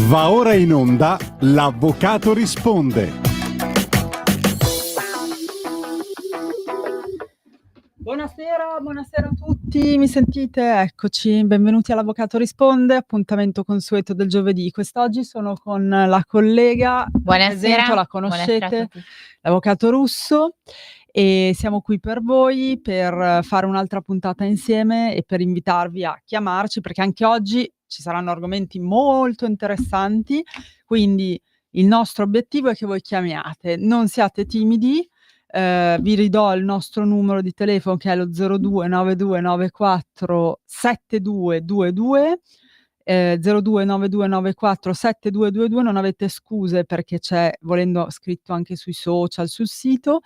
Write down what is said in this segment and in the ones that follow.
Va ora in onda L'Avvocato risponde. Buonasera a tutti, mi sentite? Eccoci, benvenuti all'Avvocato risponde, appuntamento consueto del giovedì. Quest'oggi sono con la collega, presento, la conoscete, l'Avvocato Russo, e siamo qui per voi per fare un'altra puntata insieme e per invitarvi a chiamarci, perché anche oggi ci saranno argomenti molto interessanti, quindi il nostro obiettivo è che voi chiamiate, non siate timidi. Vi ridò il nostro numero di telefono, che è lo 0292947222, 0292947222. Non avete scuse, perché c'è, volendo, scritto anche sui social, sul sito.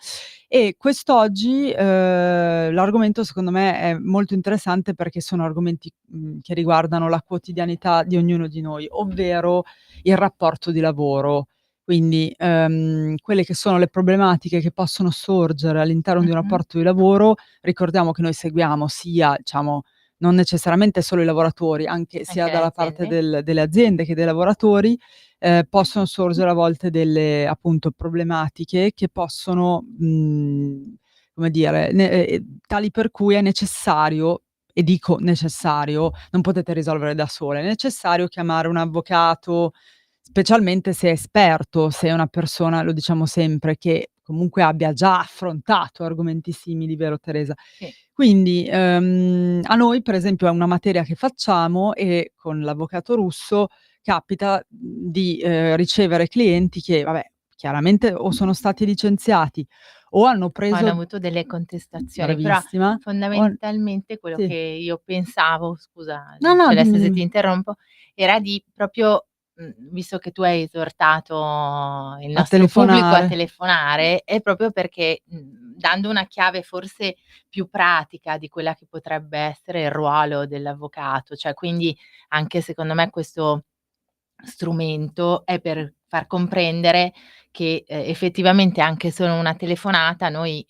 E quest'oggi l'argomento secondo me è molto interessante, perché sono argomenti che riguardano la quotidianità di ognuno di noi, ovvero il rapporto di lavoro. Quindi quelle che sono le problematiche che possono sorgere all'interno di un rapporto di lavoro. Ricordiamo che noi seguiamo sia, diciamo, non necessariamente solo i lavoratori, sia dalla parte delle aziende che dei lavoratori. Possono sorgere a volte delle, appunto, problematiche che possono, come dire, tali per cui è necessario, e dico necessario, non potete risolvere da sole, è necessario chiamare un avvocato, specialmente se è esperto, se è una persona, lo diciamo sempre, che comunque abbia già affrontato argomenti simili, vero Teresa? Sì. Quindi a noi, per esempio, è una materia che facciamo, e con l'Avvocato Russo capita di ricevere clienti che, vabbè, chiaramente o sono stati licenziati o hanno Hanno preso... avuto delle contestazioni, però Bravissima. fondamentalmente quello Sì. che io pensavo, scusa No, Celeste se dimmi. ti interrompo, era di proprio, visto che tu hai esortato il nostro pubblico a telefonare, è proprio perché, dando una chiave forse più pratica di quella che potrebbe essere il ruolo dell'avvocato, cioè quindi anche secondo me questo strumento è per far comprendere che, effettivamente anche solo una telefonata noi,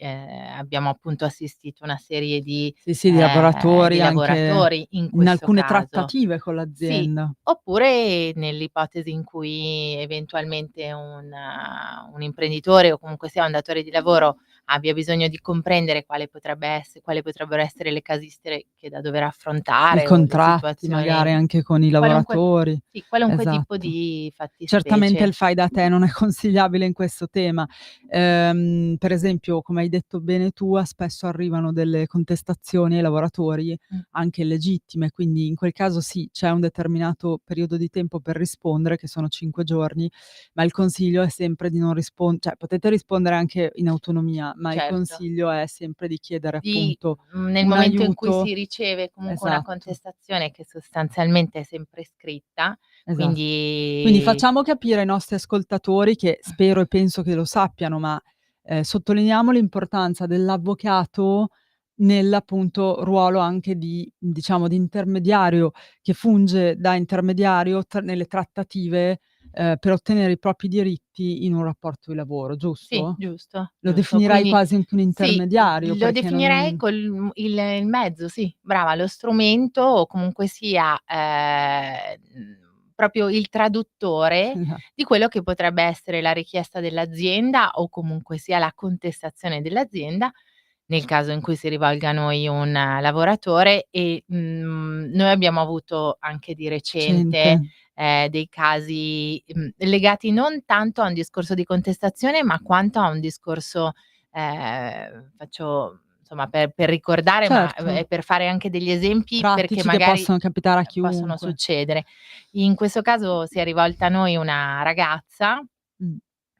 abbiamo appunto assistito una serie Sì, di lavoratori, di anche lavoratori in in questo alcune caso. trattative con Sì, l'azienda. oppure nell'ipotesi in cui eventualmente un imprenditore o comunque sia un datore di lavoro abbia bisogno di comprendere quale potrebbero essere le casistiche da dover I affrontare o le contratti magari situazioni, anche con i qualunque lavoratori. sì, qualunque tipo Esatto. di Certamente il fattispecie. fai da te non è consigliabile in questo tema. Per esempio, come hai detto bene tu, spesso arrivano delle contestazioni ai lavoratori, Mh. anche legittime, quindi in quel caso sì, c'è un determinato periodo di tempo per rispondere, che sono 5 giorni, ma il consiglio è sempre di non cioè potete rispondere anche in autonomia, ma il Certo. consiglio è sempre di chiedere, appunto, Nel un momento in cui aiuto. si riceve comunque una Esatto. contestazione che sostanzialmente è sempre scritta, Esatto. Quindi quindi facciamo capire ai nostri ascoltatori, che spero e penso che lo sappiano, ma sottolineiamo l'importanza dell'avvocato nell'appunto ruolo anche di, diciamo, di intermediario, che funge da intermediario nelle trattative per ottenere i propri diritti in un rapporto di lavoro, sì, giusto? giusto, Lo giusto. definirei Quindi quasi anche un sì, intermediario, lo perché definirei non... il mezzo, sì, brava, lo strumento o comunque sia, proprio il traduttore di quello che potrebbe essere la richiesta dell'azienda o comunque sia la contestazione dell'azienda, nel caso in cui si rivolga a noi un lavoratore e, noi abbiamo avuto anche di recente, Recente. dei casi, legati non tanto a un discorso di contestazione, ma quanto a un discorso, faccio insomma per ricordare, ma, Certo. per fare anche degli esempi perché Pratici che magari, possono capitare a possono chiunque. succedere. In questo caso si è rivolta a noi una ragazza Mh.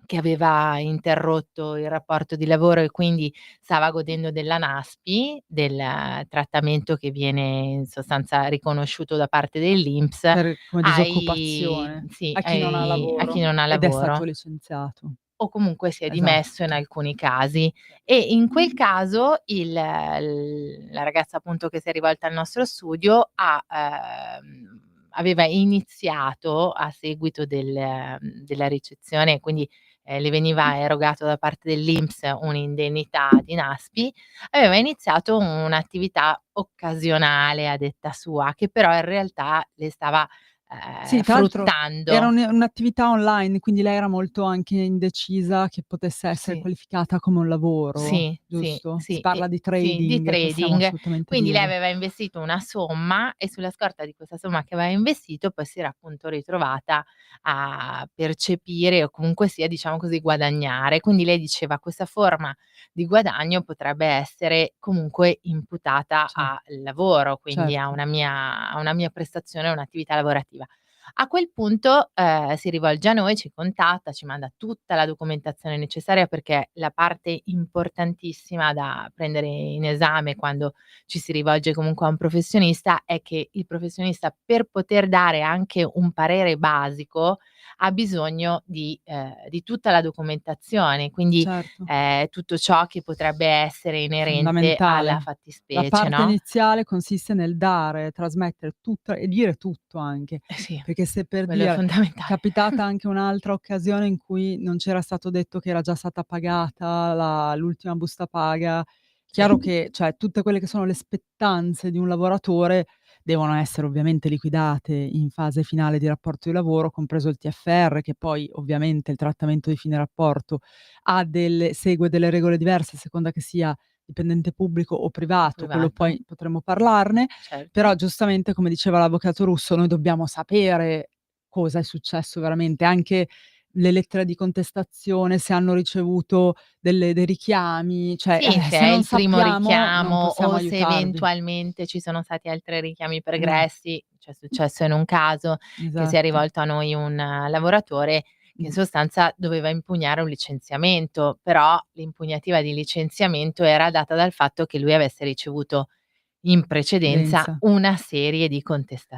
che aveva interrotto il rapporto di lavoro e quindi stava godendo della NASPI, del trattamento che viene in sostanza riconosciuto da parte dell'INPS Come ai disoccupazione, sì, a chi non ha a chi lavoro non ha ed è stato lavoro licenziato. o comunque si è dimesso in Esatto. alcuni casi. E in quel caso la ragazza appunto che si è rivolta al nostro studio aveva iniziato a seguito della ricezione, quindi, le veniva erogato da parte dell'INPS un'indennità di NASPI, aveva iniziato un'attività occasionale a detta sua, che però in realtà le stava Sì, tra l'altro era fruttando. un'attività online, quindi lei era molto anche indecisa che potesse essere Sì. qualificata come un lavoro, Sì, sì, giusto? Si sì, parla di sì, di trading, possiamo trading. assolutamente Quindi lei dirlo. aveva investito una somma e sulla scorta di questa somma che aveva investito poi si era appunto ritrovata a percepire o comunque sia, diciamo così, guadagnare. Quindi lei diceva: "Questa forma di guadagno potrebbe essere comunque imputata Cer al lavoro, quindi certo, a una mia prestazione, a un'attività lavorativa". A quel punto, si rivolge a noi, ci contatta, ci manda tutta la documentazione necessaria perché la parte importantissima da prendere in esame quando ci si rivolge comunque a un professionista è che il professionista per poter dare anche un parere basico ha bisogno di tutta la documentazione, quindi, certo. tutto ciò che potrebbe essere inerente alla Fondamentale. La fattispecie, parte no? iniziale consiste nel dare, trasmettere tutta e dire tutto anche, Eh sì, perché se per quello è dire è fondamentale. capitata anche un'altra occasione in cui non c'era stato detto che era già stata pagata l'ultima busta paga. Sì, Chiaro che, cioè, tutte quelle che sono le spettanze di un lavoratore devono essere ovviamente liquidate in fase finale di rapporto di lavoro, compreso il TFR, che poi ovviamente il trattamento di fine rapporto segue delle regole diverse a seconda che sia dipendente pubblico o privato, quello privato, poi potremo parlarne, certo. però giustamente, come diceva l'avvocato Russo, noi dobbiamo sapere cosa è successo veramente, anche le lettere di contestazione, se hanno ricevuto dei richiami, cioè, Sì, se se è non il primo sappiamo non richiamo possiamo o se aiutarvi. eventualmente ci sono stati altri richiami Eh, pregressi. C'è successo in un caso che si è esatto. rivolto a noi un lavoratore che in Mh. sostanza doveva impugnare un licenziamento, però l'impugnativa di licenziamento era data dal fatto che lui avesse ricevuto in precedenza Densa. una serie di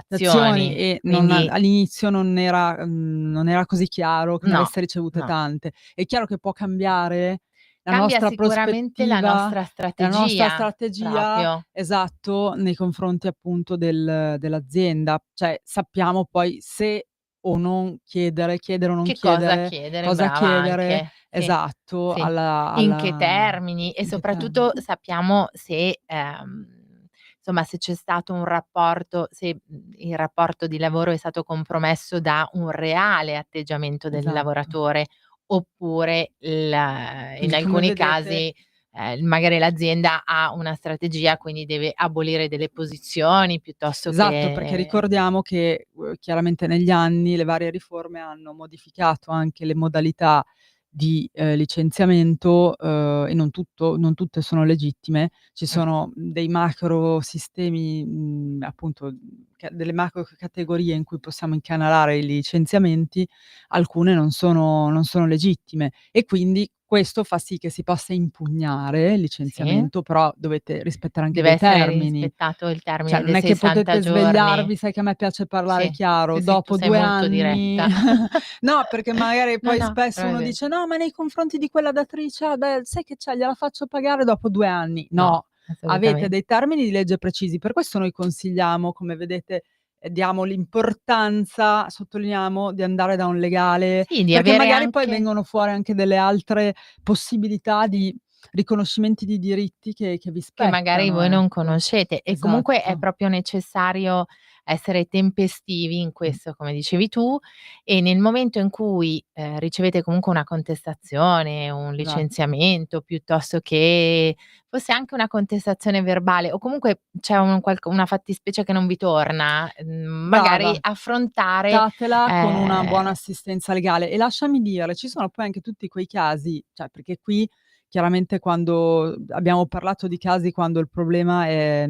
Azioni contestazioni. e non Quindi all'inizio non era così chiaro che ne no, avesse ricevute no. tante. È chiaro che può cambiare la Cambia nostra sicuramente la prospettiva nostra e la nostra strategia strategia, proprio. esatto, nei confronti appunto dell'azienda. Cioè, sappiamo poi se o non chiedere o non Che cosa chiedere, chiedere, cosa brava chiedere, anche. Sì, esatto, sì. alla In che alla termini e in che termini. soprattutto sappiamo se, insomma se c'è stato un rapporto se, il rapporto di lavoro è stato compromesso da un reale atteggiamento del Esatto. lavoratore, oppure in Quindi come alcuni vedete casi, magari l'azienda ha una strategia, quindi deve abolire delle posizioni piuttosto esatto, perché che ricordiamo che, chiaramente negli anni le varie riforme hanno modificato anche le modalità di, licenziamento, e non tutte sono legittime. Ci sono, dei macro sistemi, appunto, delle macro categorie in cui possiamo incanalare i licenziamenti, alcune non sono legittime e quindi questo fa sì che si possa impugnare il sì? licenziamento, però dovete rispettare anche Deve dei essere termini. rispettato il Cioè, termine non dei è che 60 potete giorni. svegliarvi, sai che a me piace parlare Sì, chiaro, sì, sì, tu dopo sei 2 molto anni diretta. no, perché magari No, poi no, spesso però è uno vero. dice: "No, ma nei confronti di quella datrice, ah beh, sai che c'è, gliela faccio pagare dopo 2 anni." No, No, avete assolutamen dei termini di legge precisi. Per questo noi consigliamo, come vedete, diamo l'importanza, sottolineiamo, di andare da un legale, sì, di perché avere magari poi anche vengono fuori anche delle altre possibilità di riconoscimenti di diritti che vi che magari spettano, voi non ecco. conoscete e comunque è Esatto. proprio necessario essere tempestivi in Mh. questo, come dicevi tu, e nel momento in cui, ricevete comunque una contestazione, un Esatto. licenziamento, piuttosto che fosse anche una contestazione verbale o comunque c'è una fattispecie che non vi torna, magari Brava. affrontare Datela con una buona ehm assistenza legale e lasciami dire, ci sono poi anche tutti quei casi, cioè perché qui chiaramente quando abbiamo parlato di casi quando il problema è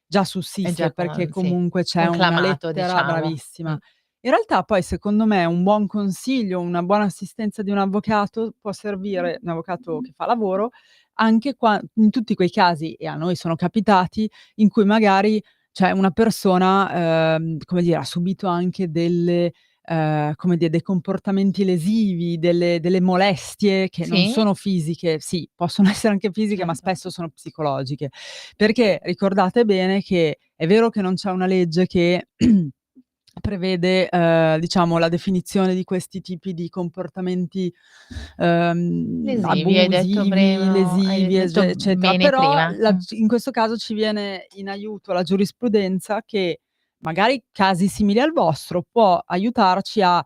già è già sussiste, perché con sì, comunque c'è una conclamato lettera, diciamo. bravissima. In realtà poi secondo me un buon consiglio, una buona assistenza di un avvocato può servire, un avvocato che fa lavoro, anche in tutti quei casi, e a noi sono capitati, in cui magari cioè una persona, come dire, ha subito anche come dire, dei comportamenti lesivi, delle molestie che non Sì, sono fisiche, sì, possono essere anche fisiche, ma certo. spesso sono psicologiche. Perché ricordate bene che è vero che non c'è una legge che prevede, diciamo la definizione di questi tipi di comportamenti, Lesivi, abusivi, hai lesivi, detto eccetera, bene però prima. in questo caso ci viene in aiuto la giurisprudenza che magari casi simili al vostro, può aiutarci a,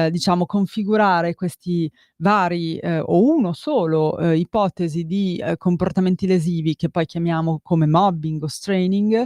diciamo configurare questi vari, o uno solo, ipotesi di, comportamenti lesivi che poi chiamiamo come mobbing o straining,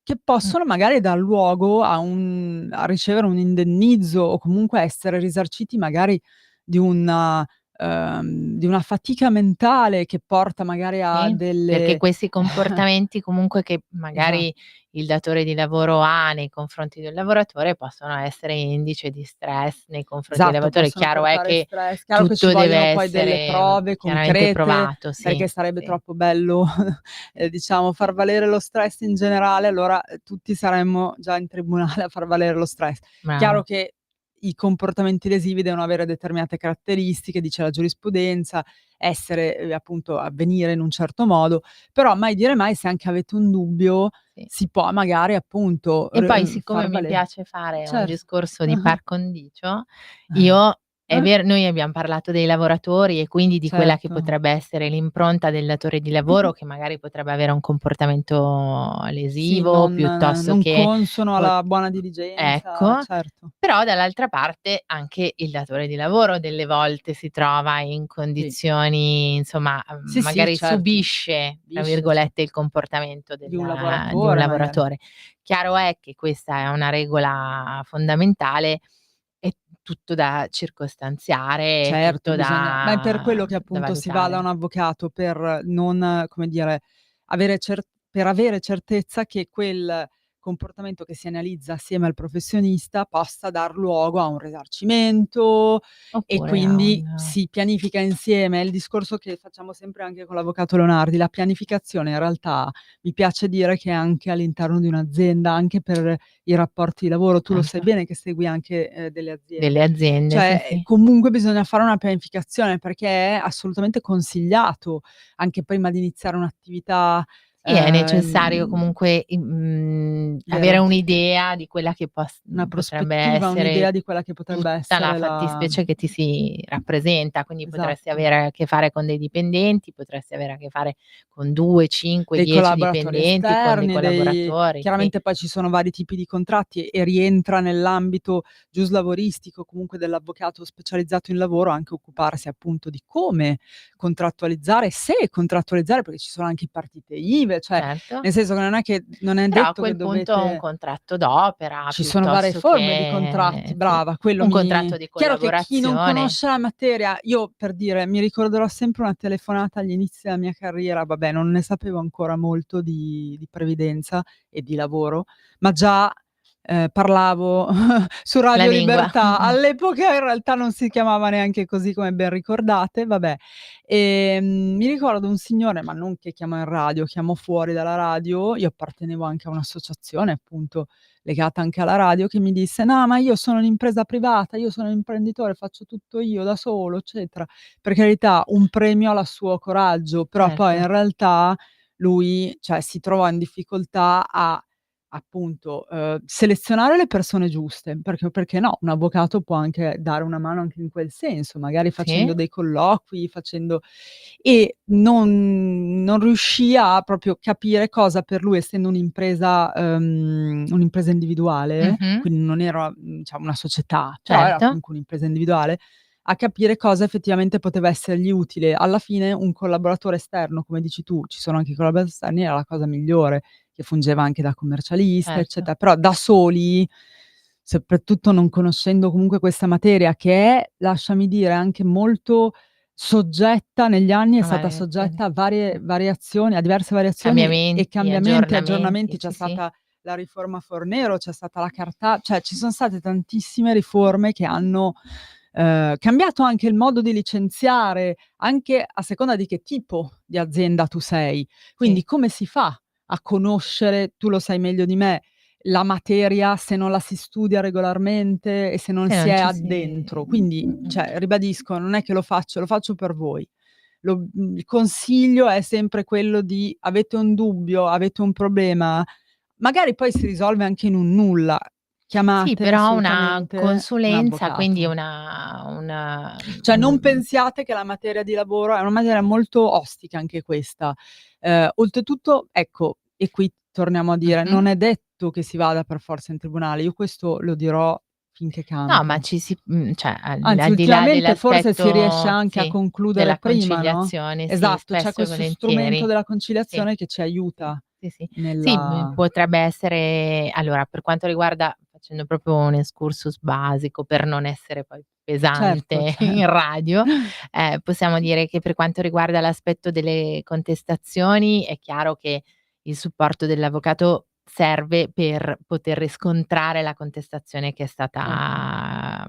che Mh. possono magari dar luogo a ricevere un indennizzo o comunque essere risarciti magari di di una fatica mentale che porta magari a Sì, perché delle questi comportamenti comunque che esa magari il datore di lavoro ha nei confronti del lavoratore possono essere indice di stress nei confronti del esatto, lavoratore. possono Chiaro è portare che stress. Chiaro che ci tutto deve vogliono poi delle essere, prove chiaramente concrete, provato, sì, perché sarebbe sì. troppo bello, diciamo far valere lo stress in generale, allora, tutti saremmo già in tribunale a far valere lo stress. Chiaro Brava. che i comportamenti lesivi devono avere determinate caratteristiche, dice la giurisprudenza, essere, appunto avvenire in un certo modo, però mai dire mai, se anche avete un dubbio, Sì. si può magari appunto E poi far siccome mi vale piace fare un certo. discorso di par condicio, io è Eh, ver noi abbiam parlato dei lavoratori e quindi di quella che certo. potrebbe essere l'impronta del datore di lavoro che magari potrebbe avere un comportamento Sì, lesivo piuttosto non che consono po alla buona dirigenza, ecco, certo. però dall'altra parte anche il datore di lavoro delle volte si trova in Sì. condizioni insomma, Sì, sì, magari certo. "subisce" tra Subisce, cer virgolette il comportamento di un di un lavoratore magari. lavoratore. Chiaro è che questa è una regola fondamentale, è tutto da circostanziare, è Certo, tutto bisogna ma è per quello che da appunto si va da un valutare. avvocato per non, come dire, avere certezza che quel comportamento che si analizza assieme al professionista possa dar luogo a un risarcimento e Oppure a quindi un si pianifica insieme. È il discorso che facciamo sempre anche con l'avvocato Leonardi. La pianificazione in realtà mi piace dire che è anche all'interno di un'azienda, anche per i rapporti di lavoro. Tu lo sai certo, bene che segui anche, delle delle aziende. aziende, sì, Cioè, sì. comunque bisogna fare una pianificazione perché è assolutamente consigliato, anche prima di iniziare un'attività, Sì, è necessario ehm comunque avere vero, un'idea di quella che una potrebbe prospettiva, un'idea essere di quella che potrebbe tutta la essere la fattispecie che ti si rappresenta, quindi potresti esatto. avere a che fare con dei dipendenti, potresti avere a che fare con 2, 5, Dei 10 collaboratori dipendenti, con dei esterni, dei collaboratori, sì, chiaramente poi ci sono vari tipi di contratti e rientra nell'ambito giuslavoristico, comunque dell'avvocato specializzato in lavoro, anche occuparsi appunto di come contrattualizzare, se contrattualizzare, perché ci sono anche partite IVA, cioè certo. nel senso che non è Però a detto che quel punto un dovete contratto d'opera ci sono varie piuttosto forme di contratti, che sì, brava, quello un contratto mi di chiaro che chi non collaborazione. conosce la materia io per dire, mi ricorderò sempre una telefonata agli inizi della mia carriera, vabbè non ne sapevo ancora molto di previdenza e di lavoro, ma già, parlavo su La Radio lingua. Libertà. All'epoca in realtà non si chiamava neanche così come ben ricordate, vabbè. Mi ricordo un signore, ma non che chiamò in radio, chiamò fuori dalla radio, io appartenevo anche a un'associazione appunto legata anche alla radio, che mi disse: "No, ma io sono un'impresa privata, io sono un imprenditore, faccio tutto io da solo", eccetera. Per carità, un premio al suo coraggio, però poi Certo, in realtà lui, cioè, si trovò in difficoltà a, appunto, selezionare le persone giuste, perché no, un avvocato può anche dare una mano anche in quel senso, magari sì, facendo dei colloqui, facendo e non riuscì a proprio capire cosa per lui, essendo un'impresa individuale, mh-mh, quindi non era, diciamo una società, però era certo, comunque un'impresa individuale, a capire cosa effettivamente poteva essergli utile. Alla fine un collaboratore esterno, come dici tu, ci sono anche i collaboratori esterni, era la cosa migliore, che fungeva anche da commercialista, certo. eccetera. Però da soli, soprattutto non conoscendo comunque questa materia che è, lasciami dire, anche molto soggetta negli anni, è A stata variazioni. soggetta a varie variazioni, a diverse variazioni e Cambiamenti, cambiamenti, aggiornamenti. aggiornamenti, C'è sì, sì. stata la riforma Fornero, c'è stata la cioè ci son state tantissime riforme che hanno, cambiato anche il modo di licenziare, anche a seconda di che tipo di azienda tu sei. Quindi Sì, come si fa a conoscere, tu lo sai meglio di me, la materia se non la si studia regolarmente e se non se si non è ci addentro. si Quindi, cioè, ribadisco, non è che lo faccio per voi. Il consiglio è sempre quello di: avete un dubbio, avete un problema, magari poi si risolve anche in un nulla, sì, chiamate però una assolutamente un consulenza, quindi avvocato. una Cioè non pensiate che la materia di lavoro è una materia molto ostica anche questa. Oltretutto, ecco, e qui torniamo a dire, Mh-mh. non è detto che si vada per forza in tribunale. Io questo lo dirò finché No, ma campo. cioè Anzi, al di là ultimamente forse si riesce dell'aspetto anche a sì, concludere della prima, no, conciliazione, sì, esatto, c'è spesso e questo strumento volentieri. della Sì, conciliazione che ci sì, aiuta sì, sì. Sì, nella potrebbe essere allora per quanto riguarda facendo proprio un excursus basico per non essere poi certo, pesante in radio, possiamo dire che per quanto riguarda l'aspetto delle contestazioni è chiaro che il supporto dell'avvocato serve per poter riscontrare la contestazione che è certo. stata,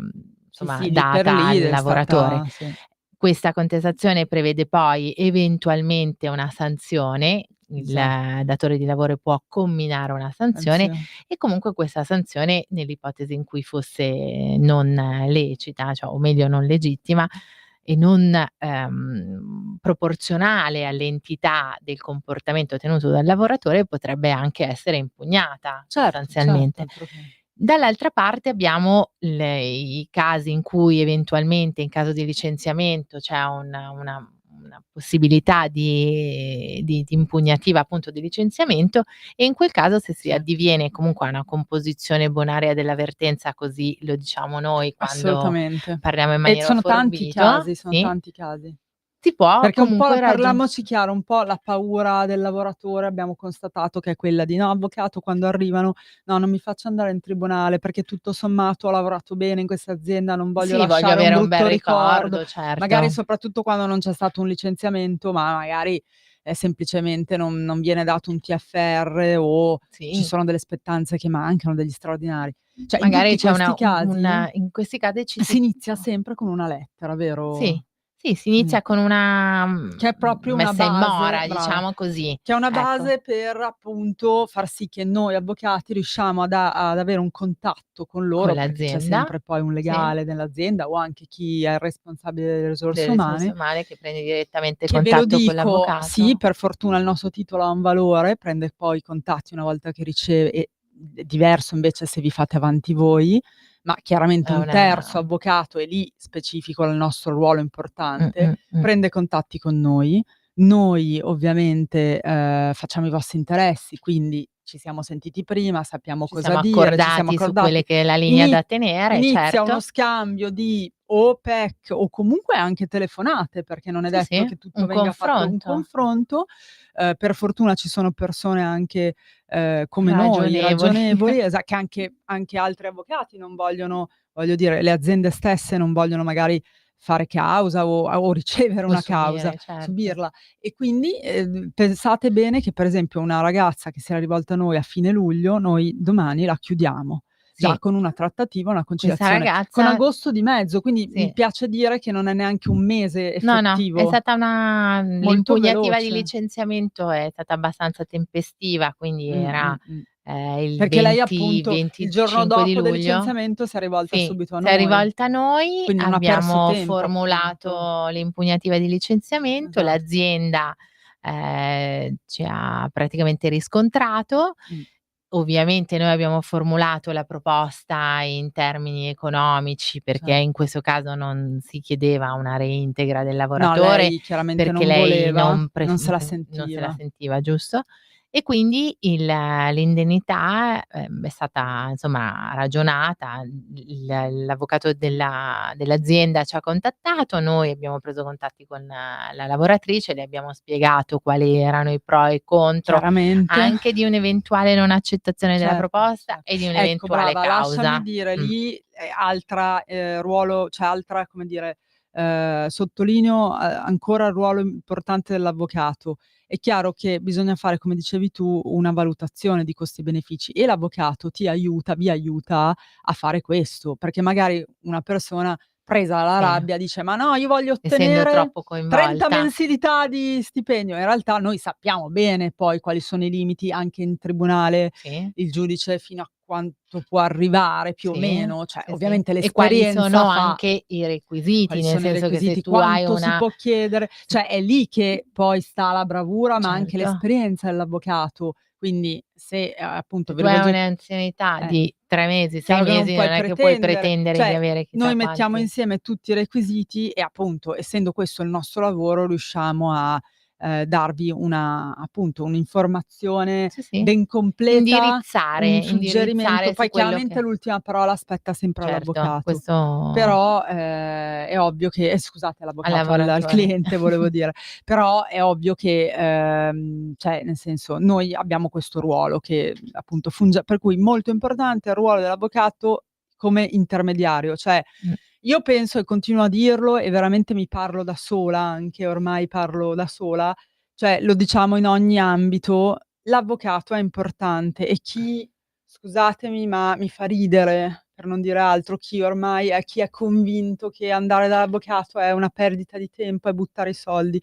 Sì, insomma sì, lì per data lì al è lavoratore. stata sì, Questa contestazione prevede poi eventualmente una sanzione, il esatto, datore di lavoro può comminare una sanzione anzi e comunque questa sanzione, nell'ipotesi in cui fosse non lecita, cioè o meglio non legittima e non, proporzionale all'entità del comportamento tenuto dal lavoratore, potrebbe anche essere impugnata certo, certo, sostanzialmente. altro che. Dall'altra parte abbiamo i casi in cui eventualmente in caso di licenziamento c'è una possibilità di impugnativa appunto di licenziamento e in quel caso se si Certo, addiviene comunque a una composizione bonaria dell'avvertenza, così lo diciamo noi quando assolutamente. parliamo in E maniera forbito, sono sì, tanti casi. si può Perché un po' comunque parliamoci chiaro, un po' la paura del lavoratore abbiamo constatato che è quella di: "No, avvocato quando arrivano, no, non mi faccia andare in tribunale perché tutto sommato ho lavorato bene in questa azienda, non voglio sì, voglio lasciare un avere un bel brutto ricordo." ricordo, Magari certo. soprattutto quando non c'è stato un licenziamento, ma magari, semplicemente non viene dato un TFR o ci Sì. sono delle spettanze che mancano, degli straordinari. Cioè in Magari tutti c'è questi una un casi un in questi casi ci si si inizia sempre con una lettera, sì, vero? sì, si Mh. inizia con una, Che è proprio una messa in base mora, brava, diciamo così, che è una ecco. base per appunto far sì che noi avvocati riusciamo ad avere un contatto con Con loro, perché c'è l'azienda, sempre poi un sì, legale dell'azienda o anche chi è il responsabile delle risorse delle risorse umane, umane che prende direttamente che ve lo contatto con dico, sì, l'avvocato. per fortuna il nostro titolo ha un valore, prende poi i contatti una volta che riceve e è diverso invece se vi fate avanti voi, ma chiaramente È un una terzo avvocato, e lì specifico il nostro ruolo mh, importante, mh, mh. prende contatti con noi. Noi ovviamente, facciamo i vostri interessi, quindi ci siamo sentiti prima, sappiamo Ci cosa siamo dire, ci siamo accordati su quelle accordati. che è la linea Ini da tenere, Inizia uno certo. scambio di o PEC o comunque anche telefonate, perché non è Sì, detto sì, che tutto un venga fatto un confronto confronto. Per fortuna ci sono persone anche, come noi, ragionevoli. ragionevoli, che anche altri avvocati non vogliono, voglio dire, le aziende stesse non vogliono magari fare causa o ricevere O una causa, subire, certo. subirla. E quindi, pensate bene che per esempio una ragazza che si era rivolta a noi a fine luglio, noi domani la chiudiamo, già Sì, con una trattativa, una questa conciliazione, con ragazza agosto di mezzo, quindi mi sì. piace dire che non è neanche un mese No, no, è effettivo, stata una molto l'impugnativa di veloce. licenziamento è stata abbastanza tempestiva, quindi era, Mh. il Perché lei appunto il giorno 25 di dopo del luglio. licenziamento si è rivolta Sì, subito a si è noi, rivolta a noi, quindi non ha perso abbiamo tempo appunto. formulato l'impugnativa di licenziamento, Esatto. l'azienda, ci ha praticamente riscontrato. Mh, Ovviamente noi abbiamo formulato la proposta in termini economici, perché in certo. questo caso non si chiedeva una reintegra del No, lavoratore, lei chiaramente perché non lei voleva, non se la non se la sentiva. sentiva, giusto? E quindi l'indennità, è stata insomma ragionata, l'avvocato dell'azienda ci ha contattato, noi abbiamo preso contatti con la lavoratrice, le abbiamo spiegato quali erano i pro e i contro Chiaramente. anche di un'eventuale non accettazione della Certo, proposta e di ecco un'eventuale brava, lasciami causa. dire lì, altra, ruolo, cioè altra, come dire, sottolineo, ancora il ruolo importante dell'avvocato. È chiaro che bisogna fare, come dicevi tu, una valutazione di costi e benefici e l'avvocato vi aiuta a fare questo, perché magari una persona presa dalla Sì, rabbia dice: "Ma no, io voglio essendo ottenere troppo 30 coinvolta. mensilità di stipendio." In realtà noi sappiamo bene poi quali sono i limiti anche in tribunale, Sì, il giudice fino a quanto può arrivare più o sì, meno, cioè sì, sì. ovviamente E quali l'esperienza sono fa anche i requisiti, quali nel sono i senso che se requisiti, tu hai quanto si una può chiedere, s cioè è lì che poi sta la bravura, ma anche certo, l'esperienza dell'avvocato. Quindi se, appunto se vi tu hai rivolge un'anzianità eh, di 3 mesi, 6 chiaro che non mesi, puoi non è che puoi pretendere, pretendere di cioè avere chissà noi mettiamo quanti insieme tutti i requisiti e appunto, essendo questo il nostro lavoro, riusciamo a darvi appunto un'informazione Sì, sì. ben completa, un suggerimento. Indirizzare su Poi quello chiaramente che l'ultima parola spetta sempre certo, all'avvocato. questo Però, è ovvio che scusate, al all'avvocato, al lavoratore. cliente volevo dire. Però è ovvio che, cioè nel senso, noi abbiamo questo ruolo che appunto funge, per cui molto importante il ruolo dell'avvocato come intermediario. Cioè Mh. io penso e continuo a dirlo e veramente mi parlo da sola, anche ormai parlo da sola, cioè lo diciamo in ogni ambito, l'avvocato è importante e chi, scusatemi, ma mi fa ridere, per non dire altro, chi è convinto che andare dall'avvocato è una perdita di tempo, è buttare i soldi.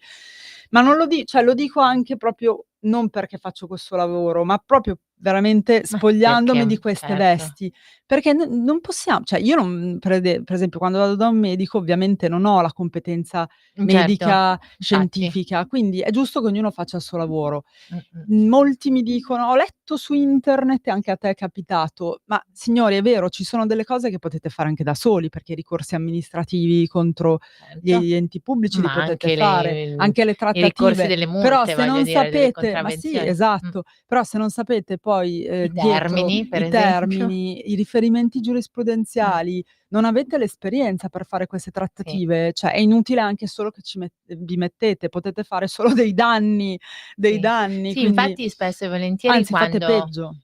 Ma non lo cioè lo dico anche proprio non perché faccio questo lavoro, ma proprio veramente Ma spogliandomi di perché queste certo. vesti. Perché non possiam cioè io non per esempio quando vado da un medico ovviamente non ho la competenza Certo, medica, infatti. scientifica, quindi è giusto che ognuno faccia il suo lavoro. Mh-mh. Molti mi dicono: "Ho letto su internet", e anche a te è capitato, ma signori è vero, ci sono delle cose che potete fare anche da soli, perché i ricorsi amministrativi contro Certo. gli enti pubblici li Ma potete anche fare, le anche le i ricorsi trattative, delle però multe, se voglio non dire, delle sapete, ma sì, contravvenzioni. esatto, però se non sapete poi, I dietro termini, per i esempio. termini, i riferimenti Mh. giurisprudenziali, non avete l'esperienza per fare queste Sì. trattative, cioè è inutile anche solo che vi mettete, potete fare solo dei Sì. danni, Sì, quindi infatti spesso e volentieri anzi fate peggio.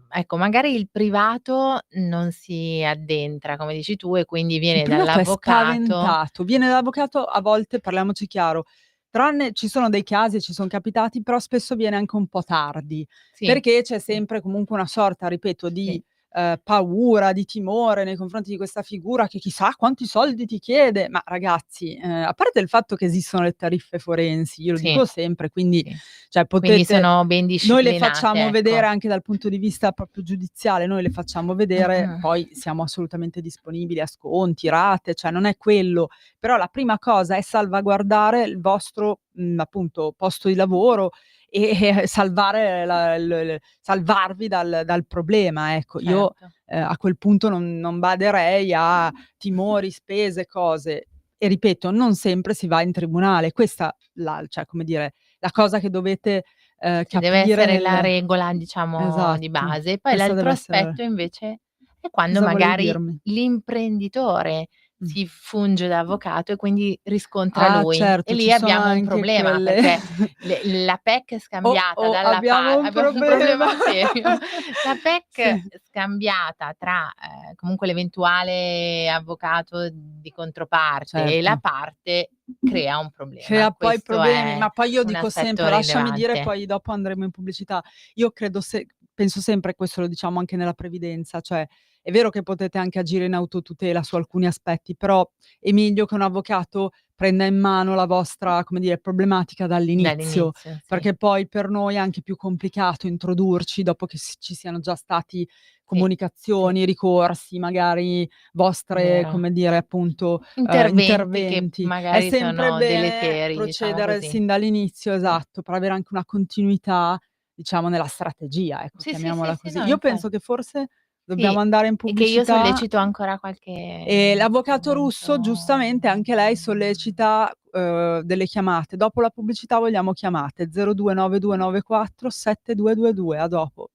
ecco, magari il privato non si addentra, come dici tu, e quindi Il viene privato è dall'avvocato. spaventato, viene dall'avvocato a volte, parliamoci chiaro, tranne ci sono dei casi e ci son capitati, però spesso viene anche un po' tardi, Sì, perché c'è sì, sempre comunque una sorta, ripeto, sì, di, paura, di timore nei confronti di questa figura che chissà quanti soldi ti chiede. Ma ragazzi, a parte il fatto che esistono le tariffe forensi, io lo sì, dico sempre, quindi sì. cioè Quindi potete, sono ben noi le disciplinate, facciamo vedere ecco. anche dal punto di vista proprio giudiziale, noi le facciamo vedere, Mh-mh. poi siamo assolutamente disponibili a sconti, rate, cioè non è quello. Però la prima cosa è salvaguardare il vostro, appunto posto di lavoro e salvare salvarvi dal problema, ecco. Io, Certo. a quel punto non baderei a timori, spese, cose. E ripeto, non sempre si va in tribunale. Questa cioè come dire, la cosa che dovete, Sì, deve capire essere la nel regola, diciamo, di esatto, base. Poi questa l'altro deve essere. aspetto invece è quando Cosa volevi magari dirmi? l'imprenditore Mh. si funge da avvocato e quindi riscontra Ah lui. E certo, lì ci sono abbiamo un anche problema, quelle perché la PEC è oh, scambiata oh, dalla abbiamo un abbiamo un problema. problema serio. La PEC Sì, scambiata tra, comunque l'eventuale avvocato di controparte e la certo. parte crea un problema. Crea poi Questo problemi, è ma poi io un dico aspetto sempre, lasciami dire, rilevante. poi dopo andremo in pubblicità. Io credo penso sempre, questo lo diciamo anche nella previdenza, cioè è vero che potete anche agire in autotutela su alcuni aspetti, però è meglio che un avvocato prenda in mano la vostra, come dire, problematica dall'inizio, Dall'inizio, sì. perché poi per noi è anche più complicato introdurci dopo che ci siano già stati Sì, sì, comunicazioni, ricorsi, magari vostre, vero. come dire, appunto, Interventi che interventi. È magari sempre sono bene deleteri, diciamo procedere così. sin dall'inizio, Sì. esatto, per avere anche una continuità, diciamo, nella strategia, ecco, Sì, sì, sì, chiamiamola sì, così. no, Io penso che forse dobbiamo sì, andare in e che io pubblicità, sollecito ancora qualche e l'avvocato Russo intervento. giustamente anche lei sollecita, delle chiamate. Dopo la pubblicità vogliamo chiamate 029294 7222. A dopo.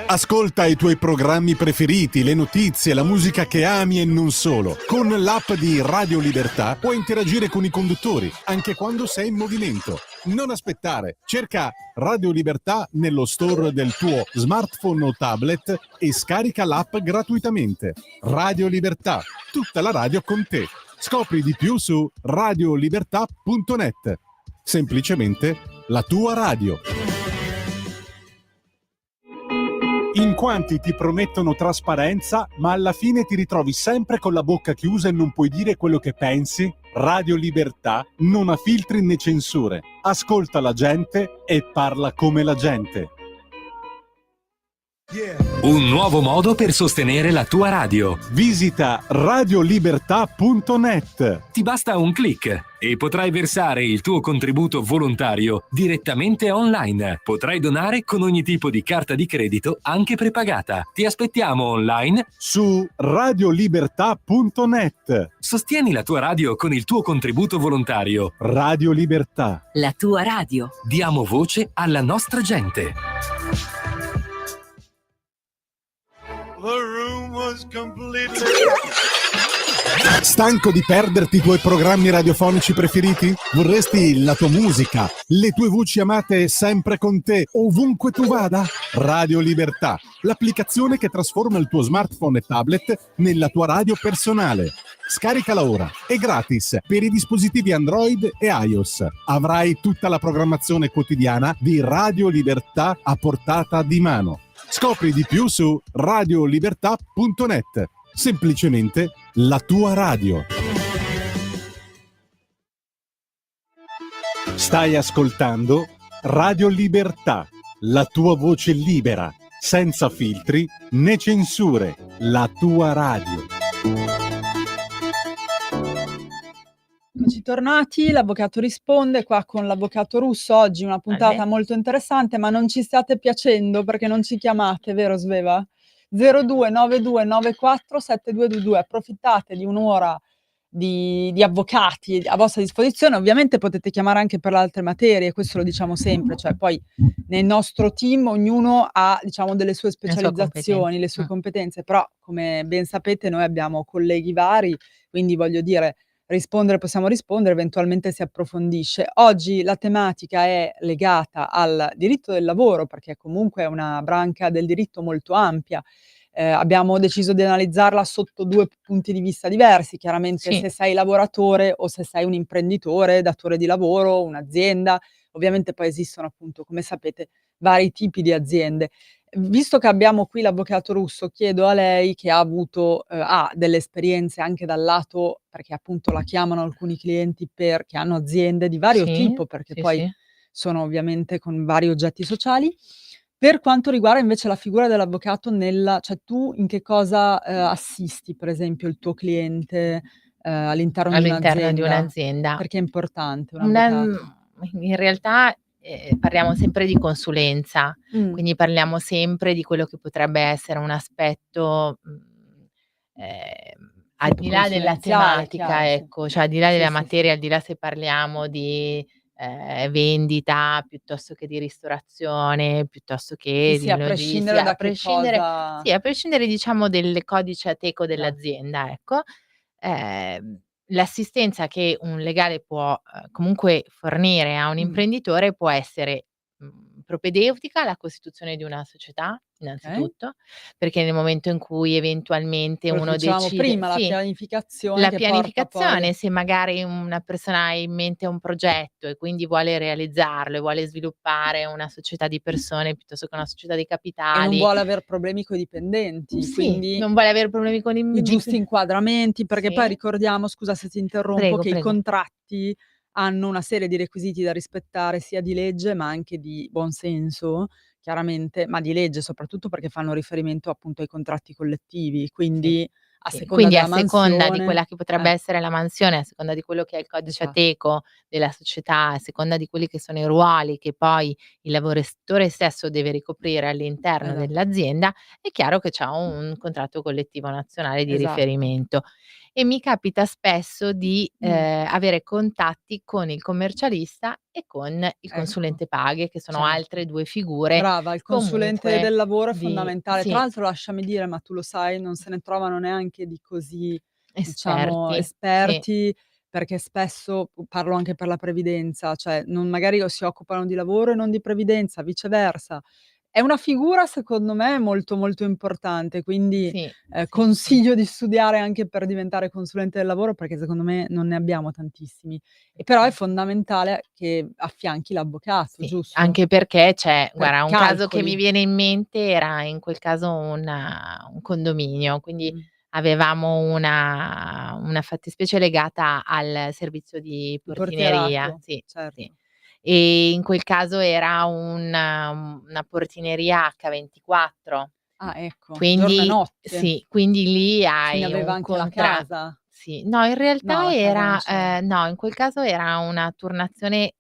Ascolta i tuoi programmi preferiti, le notizie, la musica che ami e non solo. Con l'app di Radio Libertà puoi interagire con i conduttori, anche quando sei in movimento. Non aspettare, cerca Radio Libertà nello store del tuo smartphone o tablet e scarica l'app gratuitamente. Radio Libertà, tutta la radio con te. Scopri di più su radiolibertà.net. Semplicemente la tua radio. In quanti ti promettono trasparenza, ma alla fine ti ritrovi sempre con la bocca chiusa e non puoi dire quello che pensi? Radio Libertà non ha filtri né censure. Ascolta la gente e parla come la gente. Un nuovo modo per sostenere la tua radio. Visita radiolibertà.net. Ti basta un click e potrai versare il tuo contributo volontario direttamente online. Potrai donare con ogni tipo di carta di credito, anche prepagata. Ti aspettiamo online su radiolibertà.net. Sostieni la tua radio con il tuo contributo volontario. Radio Libertà. La tua radio. Diamo voce alla nostra gente. Stanco di perderti i tuoi programmi radiofonici preferiti? Vorresti la tua musica, le tue voci amate sempre con te, ovunque tu vada? Radio Libertà, l'applicazione che trasforma il tuo smartphone e tablet nella tua radio personale. Scaricala ora, è gratis per i dispositivi Android e iOS. Avrai tutta la programmazione quotidiana di Radio Libertà a portata di mano. Scopri di più su radiolibertà.net. Semplicemente la tua radio. Stai ascoltando Radio Libertà, la tua voce libera, senza filtri né censure, la tua radio. Eccoci tornati, l'avvocato risponde qua con l'avvocato Russo. Oggi una puntata molto interessante, ma non ci state piacendo perché non ci chiamate, vero Sveva? 0292947222. Approfittate di un'ora di avvocati a vostra disposizione. Ovviamente potete chiamare anche per le altre materie, questo lo diciamo sempre, cioè poi nel nostro team ognuno ha, diciamo, delle sue specializzazioni, le sue competenze, però come ben sapete noi abbiamo colleghi vari, quindi voglio dire, possiamo rispondere, eventualmente si approfondisce. Oggi la tematica è legata al diritto del lavoro, perché comunque è una branca del diritto molto ampia. Abbiamo deciso di analizzarla sotto due punti di vista diversi, chiaramente se sei lavoratore o se sei un imprenditore, datore di lavoro, un'azienda. Ovviamente poi esistono appunto, come sapete, vari tipi di aziende. Visto che abbiamo qui l'avvocato Russo, chiedo a lei, che ha avuto delle esperienze anche dal lato, perché appunto la chiamano alcuni clienti che hanno aziende di vario tipo, perché poi sono ovviamente con vari oggetti sociali. Per quanto riguarda invece la figura dell'avvocato cioè tu in che cosa assisti, per esempio, il tuo cliente all'interno di un'azienda? Perché è importante un avvocato? In realtà parliamo sempre di consulenza, quindi parliamo sempre di quello che potrebbe essere un aspetto al di là della tematica, ecco, cioè al di là della materia, al di là se parliamo di vendita piuttosto che di ristorazione, piuttosto che di a prescindere da a prescindere diciamo del codice ateco dell'azienda, ecco. L'assistenza che un legale può comunque fornire a un imprenditore può essere propedeutica alla costituzione di una società, innanzitutto, perché nel momento in cui eventualmente uno decide prima, la pianificazione, se magari una persona ha in mente un progetto e quindi vuole realizzarlo e vuole sviluppare una società di persone piuttosto che una società di capitali. E non vuole aver problemi coi dipendenti, quindi non vuole avere problemi con i giusti inquadramenti, perché poi ricordiamo, scusa se ti interrompo, che i contratti hanno una serie di requisiti da rispettare, sia di legge ma anche di buon senso, chiaramente, ma di legge soprattutto perché fanno riferimento appunto ai contratti collettivi, quindi a seconda di quella che potrebbe essere la mansione, a seconda di quello che è il codice ateco della società, a seconda di quelli che sono i ruoli che poi il lavoratore stesso deve ricoprire all'interno dell'azienda, è chiaro che c'è un contratto collettivo nazionale di riferimento. E mi capita spesso di avere contatti con il commercialista e con il consulente paghe, che sono altre due figure. Brava, il consulente del lavoro è fondamentale. Tra l'altro lasciami dire, ma tu lo sai, non se ne trovano neanche di così esperti, perché spesso, parlo anche per la previdenza, cioè magari si occupano di lavoro e non di previdenza, viceversa. È una figura secondo me molto, molto importante, quindi consiglio di studiare anche per diventare consulente del lavoro, perché secondo me non ne abbiamo tantissimi. E però è fondamentale che affianchi l'avvocato, giusto? Anche perché guarda, un caso che mi viene in mente era in quel caso un condominio, quindi avevamo una fattispecie legata al servizio di portineria. E in quel caso era una portineria H24. Ah, ecco, giorno e Quindi notte. sì, quindi lì Quindi hai aveva un anche la casa? sì. No, in No, realtà la casa non era c'era. no, in quel caso era una turnazione,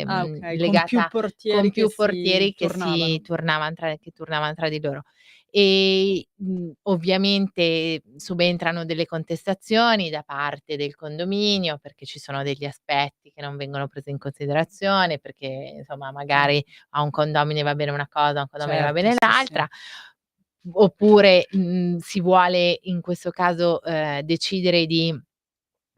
Ah, okay, con più legata con portieri che più si portieri che si turnavano. turnavano tra di loro. Ovviamente subentrano delle contestazioni da parte del condominio, perché ci sono degli aspetti che non vengono presi in considerazione, perché insomma magari a un condomino va bene una cosa, a un condomino va Certo, bene sì, sì. l'altra. Oppure, si vuole in questo caso, decidere di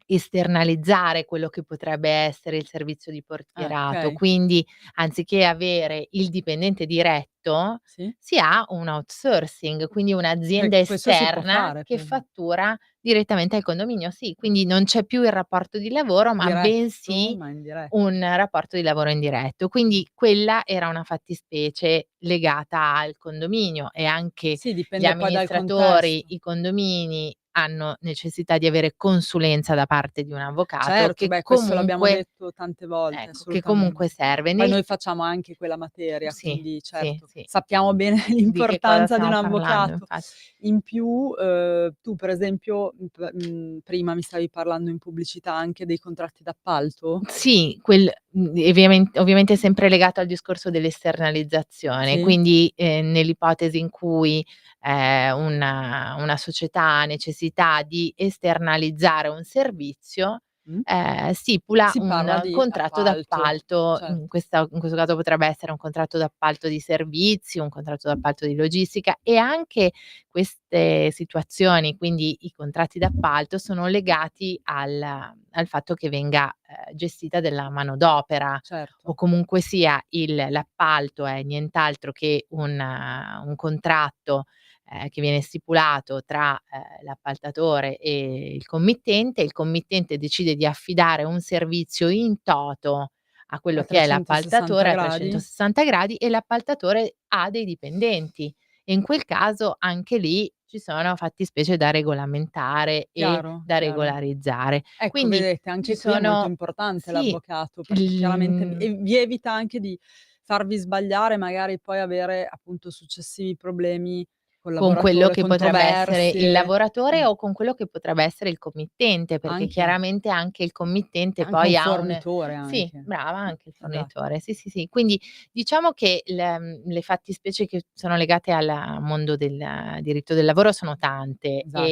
esternalizzare quello che potrebbe essere il servizio di Ah, portierato. okay. Quindi, anziché avere il dipendente diretto, Sì. si ha un outsourcing, quindi un'azienda Questo si può esterna fare che per esempio. fattura direttamente al condominio. Sì, quindi non c'è più il rapporto di lavoro, ma Diretto, bensì ma un rapporto di lavoro indiretto. Quindi quella era una fattispecie legata al condominio, e anche sì, gli dipende poi dal amministratori, contesto. i condomini hanno necessità di avere consulenza da parte di un avvocato Certo, beh, questo l'abbiamo detto tante volte, che comunque assolutamente. serve. Poi noi facciamo anche quella materia, Sì, quindi sì, certo, sì. sappiamo bene Di che cosa l'importanza di un stiamo parlando, avvocato. infatti. In più, tu per esempio, prima mi stavi parlando in pubblicità anche dei contratti d'appalto? Sì, ovviamente sempre legato al discorso dell'esternalizzazione, Sì? quindi, nell'ipotesi in cui, una società ha necessità di esternalizzare un servizio, Mh? stipula Si parla un di contratto appalto, d'appalto. certo. In questo caso potrebbe essere un contratto d'appalto di servizi, un contratto d'appalto di logistica, e anche queste situazioni, quindi i contratti d'appalto, sono legati al fatto che venga, gestita della manodopera, o Certo. comunque sia l'appalto è nient'altro che un contratto, che viene stipulato tra, l'appaltatore e il committente decide di affidare un servizio in toto a quello A che è 360 l'appaltatore a gradi? 360 gradi, e l'appaltatore ha dei dipendenti. E in quel caso anche lì ci sono fattispecie da regolamentare e Chiaro, da chiaro. regolarizzare. Ecco, Quindi vedete, ci anche qui è molto sono importante sì, l'avvocato, perché chiaramente il vi evita anche di farvi sbagliare, magari poi avere appunto successivi problemi col con quello lavoratore, che potrebbe essere il controversie. lavoratore, o con quello che potrebbe essere il committente, perché Anche, chiaramente anche il committente anche un poi ha un fornitore sì, anche. brava, anche il Esatto, fornitore. Sì, sì, sì. Quindi diciamo che le fattispecie che sono legate al mondo del diritto del lavoro sono tante, esatto.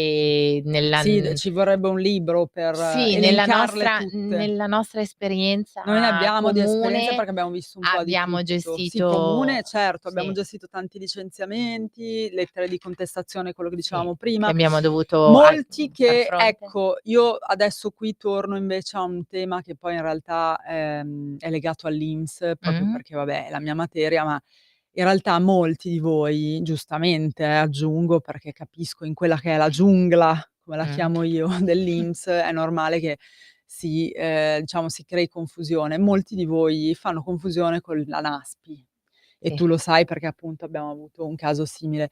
Sì, ci vorrebbe un libro per sì, elencarle tutte. nella nostra Noi ne esperienza abbiamo di esperienza comune perché abbiamo visto un po' di abbiamo tutto. Sì, gestito comune certo, abbiamo sì, gestito tanti licenziamenti, lettere di contestazione, quello che sì, dicevamo che prima. abbiamo dovuto Molti far che fronte. ecco, io adesso qui torno invece a un tema che poi in realtà, è legato all'INPS, proprio Mh-mh. perché vabbè è la mia materia, ma in realtà molti di voi, giustamente aggiungo, perché capisco in quella che è la giungla, come la Mh. chiamo io, dell'INPS, è normale che diciamo si crei confusione. Molti di voi fanno confusione con la NASPI e Sì. tu lo sai perché appunto abbiamo avuto un caso simile.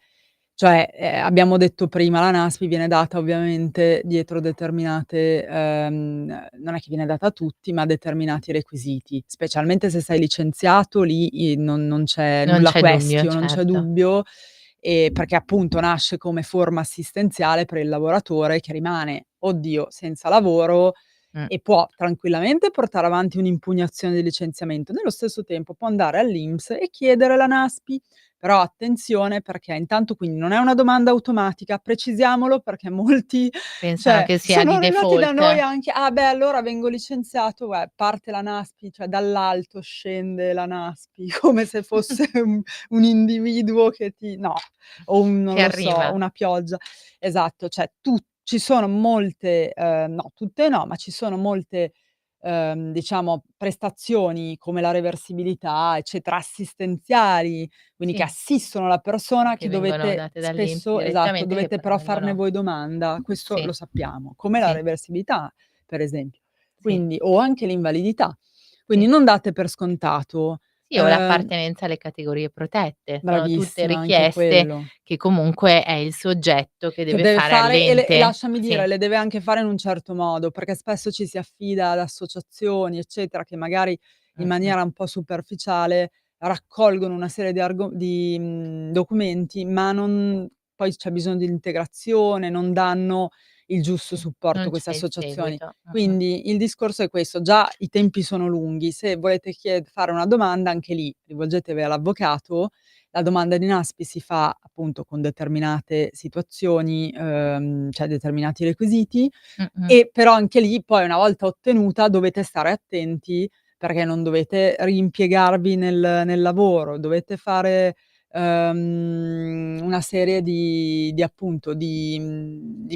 Cioè, abbiamo detto prima, la NASPI viene data ovviamente dietro determinate non è che viene data a tutti, ma a determinati requisiti. Specialmente se sei licenziato lì non c'è Non nulla c'è dubbio, question, non c'è certo. dubbio, perché appunto nasce come forma assistenziale per il lavoratore che rimane, oddio, senza lavoro Mh. e può tranquillamente portare avanti un'impugnazione di licenziamento. Nello stesso tempo può andare all'INPS e chiedere la NASPI. Però attenzione perché intanto quindi non è una domanda automatica, precisiamolo perché molti Pensano cioè che sia sono di arrivati da noi default. anche: "Ah beh allora vengo licenziato", parte la NASPI, cioè dall'alto scende la NASPI come se fosse un individuo che ti no, o un non Che lo so, arriva. una pioggia. Esatto, cioè ci sono molte no, tutte no, ma ci sono molte diciamo prestazioni come la reversibilità, eccetera, assistenziali, quindi che Sì, assistono la persona che che vengono dovete date dall'INPS spesso esatto, direttamente, che dovete poi però farne vengono voi domanda, questo sì, lo sappiamo, come la sì, reversibilità per esempio. sì, Quindi o anche l'invalidità. Quindi sì. non date per scontato. Sì, o l'appartenenza alle categorie protette. Sono tutte Bravissima, anche richieste quello. che comunque è il soggetto che Che deve deve fare fare e all'ente. lasciami dire, Sì. le deve anche fare in un certo modo, perché spesso ci si affida ad associazioni, eccetera, che magari in Mh-mh. maniera un po' superficiale, raccolgono una serie di documenti, ma poi c'è bisogno di integrazione, non danno il giusto Sì, supporto a non queste c'è il associazioni. seguito. Quindi il discorso è questo: già i tempi sono lunghi, se volete fare una domanda anche lì rivolgetevi all'avvocato. La domanda di NASPI si fa appunto con determinate situazioni, cioè determinati requisiti, Mh-mh. e però anche lì poi una volta ottenuta dovete stare attenti perché non dovete rimpiegarvi nel lavoro, dovete fare, una serie di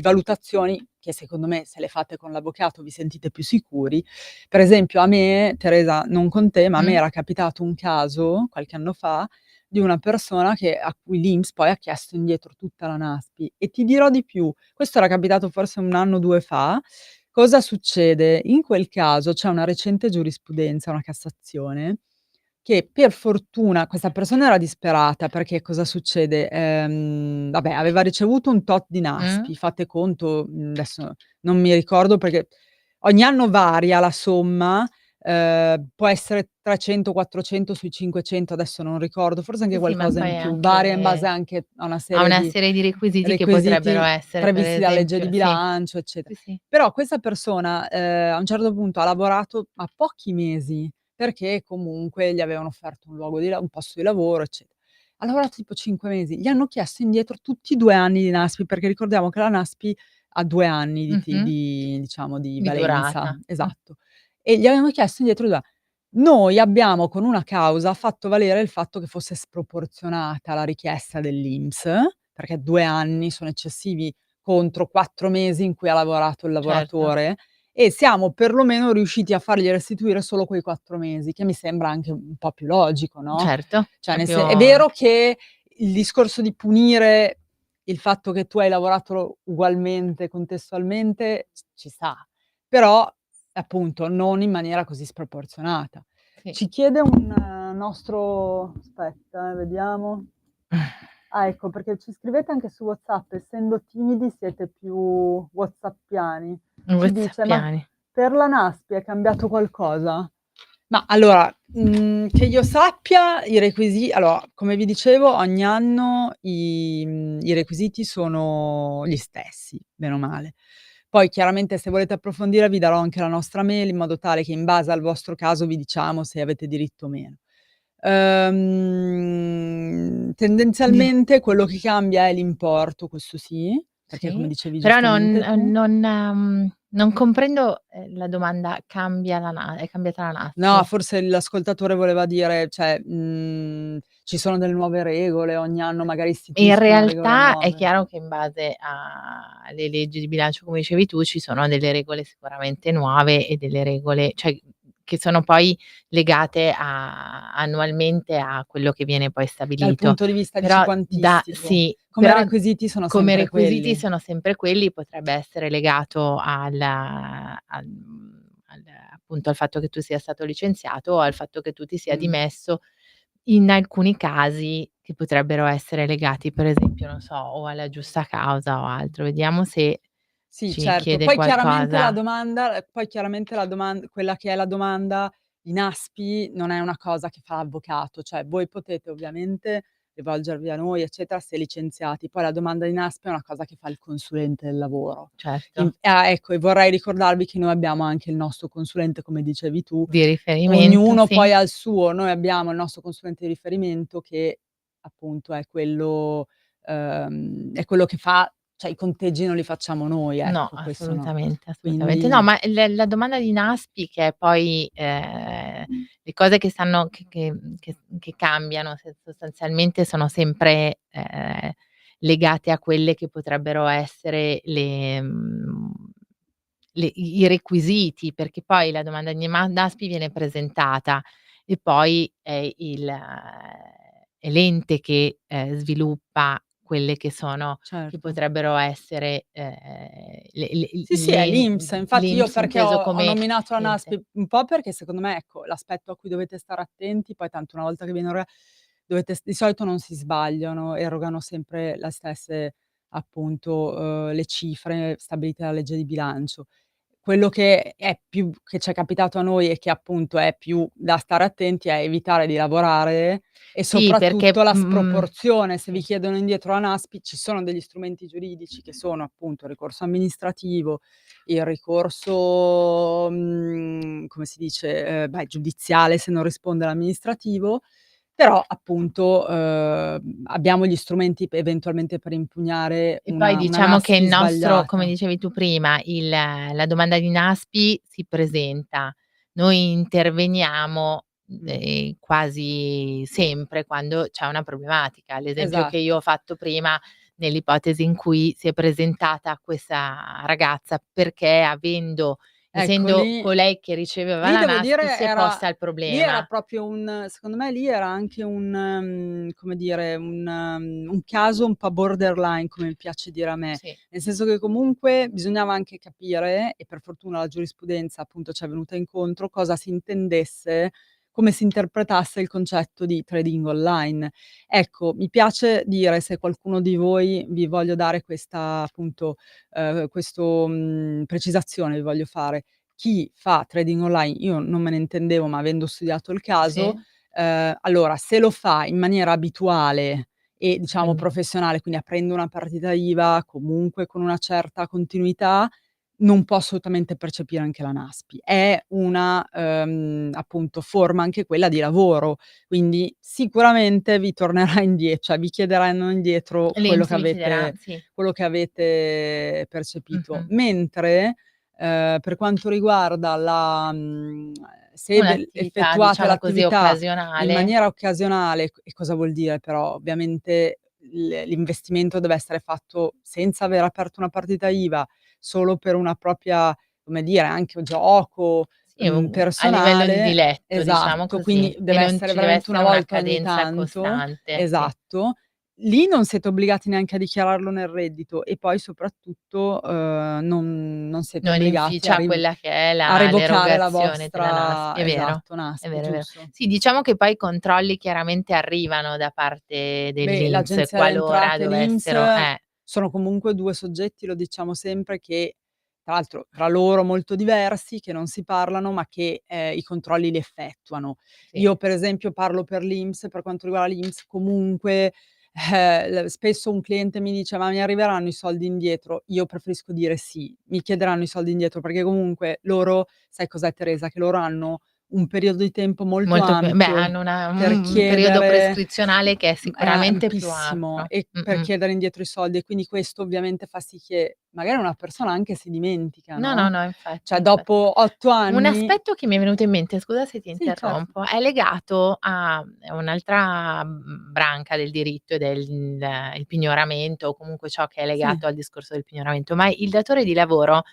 valutazioni che secondo me se le fate con l'avvocato vi sentite più sicuri. Per esempio a me, Teresa, non con te, ma a me era capitato un caso qualche anno fa di una persona a cui l'INPS poi ha chiesto indietro tutta la NASPI, e ti dirò di più, questo era capitato forse 1 anno o 2 fa. Cosa succede? In quel caso c'è una recente giurisprudenza, una Cassazione, che per fortuna questa persona era disperata perché cosa succede? Vabbè, aveva ricevuto un tot di Mh? NASPI, fate conto, adesso non mi ricordo perché ogni anno varia la somma, può essere 300, 400 sui 500, adesso non ricordo, forse anche Sì, sì, ma qualcosa in poi più, varia in base anche anche a una ha serie una di serie di requisiti che potrebbero requisiti essere, per previsti dalla legge di esempio sì, bilancio, eccetera. sì, sì. Però questa persona, a un certo punto ha lavorato a pochi mesi, perché comunque gli avevano offerto un posto di lavoro, eccetera. Ha lavorato tipo 5 mesi, gli hanno chiesto indietro tutti i 2 anni di NASPI, perché ricordiamo che la NASPI ha 2 anni Mh-mh. diciamo di Di valenza, durata. esatto. E gli avevano chiesto indietro 2 noi abbiamo con una causa fatto valere il fatto che fosse sproporzionata la richiesta dell'INPS, perché 2 anni sono eccessivi contro 4 mesi in cui ha lavorato il Certo, lavoratore, e siamo perlomeno riusciti a fargli restituire solo quei 4 mesi, che mi sembra anche un po' più logico, no, certo, cioè è più è vero che il discorso di punire il fatto che tu hai lavorato ugualmente, contestualmente, ci sta, però appunto non in maniera così sproporzionata. sì. Ci chiede un nostro aspetta, vediamo. Ah, ecco, perché ci scrivete anche su WhatsApp, essendo timidi siete più whatsappiani. Ci dice: "Ma Whatsappiani. per la NASPI è cambiato qualcosa?" Ma allora, che io sappia allora, come vi dicevo ogni anno i requisiti sono gli stessi, bene o male. Poi chiaramente se volete approfondire vi darò anche la nostra mail, in modo tale che in base al vostro caso vi diciamo se avete diritto o meno. Di Tendenzialmente quello che cambia è l'importo, questo sì, perché come Sì, dicevi però giustamente tu. non comprendo, la domanda: è cambiata la No, NASPI? forse l'ascoltatore voleva dire, cioè, ci sono delle nuove regole, ogni anno magari In istituiscono regole realtà è nuove. chiaro che in base alle leggi di bilancio, come dicevi tu, ci sono delle regole sicuramente nuove e delle regole cioè, che sono poi legate annualmente a quello che viene poi Dal stabilito. punto di vista dici Però quantistico. sì, Come però requisiti sono come sempre requisiti quelli. sono sempre quelli, potrebbe essere legato al appunto al fatto che tu sia stato licenziato o al fatto che tu ti sia Mh. dimesso, in alcuni casi che potrebbero essere legati, per esempio, non so, o alla giusta causa o altro. Vediamo se Sì, ci certo. chiede qualcosa. Poi chiaramente quella che è la domanda di NASPI non è una cosa che fa l'avvocato, cioè voi potete ovviamente rivolgervi a noi, eccetera, se licenziati. Poi la domanda di NASPI è una cosa che fa il consulente del lavoro. Certo, Ecco, e vorrei ricordarvi che noi abbiamo anche il nostro consulente, come dicevi tu, di riferimento, ognuno sì. poi ha il suo. Noi abbiamo il nostro consulente di riferimento che appunto è quello che fa, cioè i conteggi non li facciamo noi, No, ecco, questo no. assolutamente, assolutamente. No, Quindi ma la domanda di NASPI che è poi, le cose che stanno che cambiano sostanzialmente sono sempre, legate a quelle che potrebbero essere i requisiti, perché poi la domanda di NASPI viene presentata e poi è l'ente che, sviluppa quelle che certo. potrebbero essere, Sì, sì, è l'INPS. Infatti io l'INPS perché inteso ho come nominato la ente. NASPI, un po' perché secondo me, ecco, l'aspetto a cui dovete stare attenti, poi tanto una volta che viene dovete di solito non si sbagliano, erogano sempre la stesse appunto, le cifre stabilite dalla legge di bilancio. quello che è più che c'è capitato a noi e che appunto è più da stare attenti è evitare di lavorare e Sì, perché soprattutto la sproporzione. Se vi sì. chiedono indietro la NASPI, ci sono degli strumenti giuridici che sono appunto il ricorso amministrativo, il ricorso, come si dice, giudiziale se non risponde l'amministrativo, però appunto, abbiamo gli strumenti eventualmente per impugnare E poi una diciamo che il NASPI nostro, come sbagliata. dicevi tu prima, la domanda di NASPI si presenta. Noi interveniamo, Mh. quasi sempre quando c'è una problematica. L'esempio che io Esatto. ho fatto prima, nell'ipotesi in cui si è presentata questa ragazza perché Ecco essendo lì colei che riceveva lì la devo NASPI, dire si è era posta il lì era problema. proprio secondo me lì era anche come dire, un caso un po' borderline, come mi piace dire a me. Sì. Nel senso che comunque bisognava anche capire, e per fortuna la giurisprudenza appunto ci è venuta incontro, cosa si intendesse, come si interpretasse il concetto di trading online. Ecco, mi piace dire, se qualcuno di voi vi voglio dare questa appunto, questo precisazione vi voglio fare. Chi fa trading online, io non me ne intendevo, ma avendo studiato il caso, Sì, allora se lo fa in maniera abituale e diciamo quindi professionale, quindi aprendo una partita IVA, comunque con una certa continuità, non può assolutamente percepire anche la NASPI. È una, appunto forma anche quella di lavoro, quindi sicuramente vi tornerà cioè vi chiederanno indietro l'INPS vi chiederà, sì. quello che avete percepito. Mh-mh. Mentre per quanto riguarda se Un'attività, effettuate diciamo così, l'attività in occasionale. maniera occasionale, e cosa vuol dire però? Ovviamente l'investimento deve essere fatto senza aver aperto una partita IVA, solo per una propria, come dire, anche gioco, Sì, a livello di personale, diletto, diciamo esatto, quindi così, e deve non essere ci deve veramente una essere una volta ogni cadenza tanto, costante, sì. esatto. Lì non siete obbligati neanche a dichiararlo nel reddito e poi soprattutto, non siete Non obbligati inficia quella che è a revocare la l'erogazione della vostra, NASPI, è vero, esatto, è NASPI, vero, è vero. giusto. Sì, diciamo che poi i controlli chiaramente arrivano da parte Beh, dell'INPS l'Agenzia delle qualora Entrate e dovessero l'INPS sono comunque 2 soggetti, lo diciamo sempre, che tra l'altro tra loro molto diversi, che non si parlano, ma che, i controlli li effettuano. sì. Io per esempio parlo per l'INPS, per quanto riguarda l'INPS comunque, spesso un cliente mi dice: "Ma mi arriveranno i soldi indietro?" Io preferisco dire: "Sì, mi chiederanno i soldi indietro", perché comunque loro, sai cos'è Teresa, che loro hanno un periodo di tempo molto Molto più, beh, ampio hanno per un periodo chiedere, prescrizionale che è è sicuramente più ampissimo, ampio. e per Mh-mh. chiedere indietro i soldi, e quindi questo ovviamente fa sì che magari una persona anche si dimentica, No, no, no, no, infatti, cioè infatti. dopo 8 Un anni, aspetto che mi è venuto in mente, scusa se ti sì certo. interrompo, è legato a un'altra, branca del diritto ed è il pignoramento, o comunque ciò che è Sì. legato al discorso del pignoramento, ma il datore di lavoro,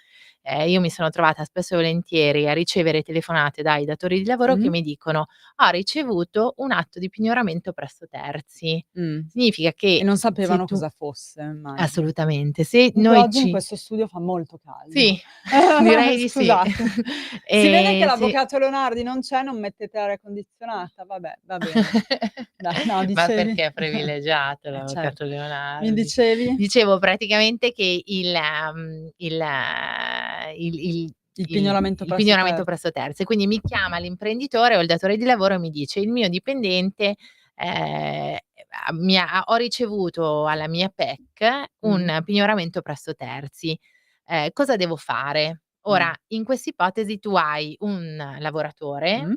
io mi sono trovata spesso e volentieri a ricevere telefonate dai datori di lavoro che Mh. mi dicono: "Ho ricevuto un atto di pignoramento presso terzi". Mh. Significa E che non se sapevano tu cosa fosse, immagino. assolutamente, se Comunque noi oggi in ci questo studio fa molto caldo. sì, direi di sì. Scusate. Si vede che Sì. l'avvocato Leonardi non c'è, non mettete l'aria condizionata, vabbè, va bene. Dai, no, Ma dicevi? perché è privilegiato l'avvocato Certo. Mi Leonardi. dicevi? Dicevo praticamente che il Il pignoramento il presso pignoramento terzi. presso terzi. Quindi mi chiama l'imprenditore o il datore di lavoro e mi dice: "Il mio dipendente, ehm, ho ricevuto alla mia PEC Mh. un pignoramento presso terzi. Cosa devo fare?" Mh. Ora, in quest'ipotesi tu hai un lavoratore Mh.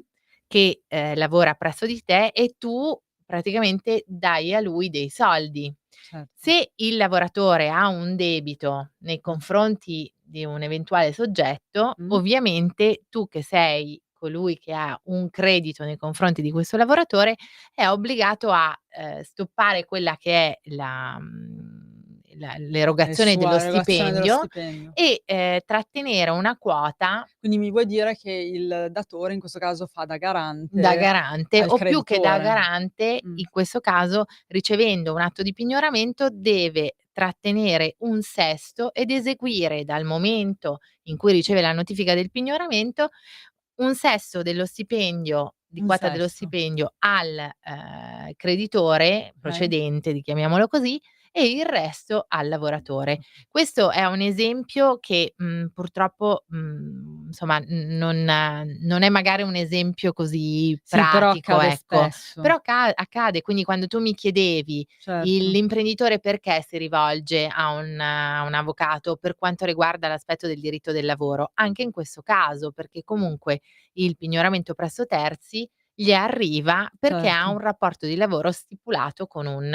che, lavora presso di te e tu praticamente dai a lui dei soldi. Certo. Se il lavoratore ha un debito nei Mh. confronti di un eventuale soggetto, Mh. ovviamente tu che sei colui che ha un credito nei confronti di questo lavoratore, è obbligato a, stoppare quella che è E l'erogazione dello sua erogazione dello stipendio stipendio. e, trattenere una quota Quindi mi vuoi dire che il datore in questo caso fa da da garante garante, al o più che da creditore? garante, Mh. in questo caso, ricevendo un atto di pignoramento, deve trattenere un sesto ed eseguire dal momento in cui riceve la notifica del pignoramento, un sesto dello stipendio di Un quota dello sesto, stipendio al, creditore okay. procedente, chiamiamolo così, e il resto al lavoratore. Questo è un esempio che, purtroppo, insomma, non è magari un esempio così Sì, però pratico, accade ecco, spesso. però accade. Quindi quando tu mi chiedevi Certo. l'imprenditore perché si rivolge a un avvocato per quanto riguarda l'aspetto del diritto del lavoro, anche in questo caso, perché comunque il pignoramento presso terzi gli arriva perché ha Certo. un rapporto di lavoro stipulato con un,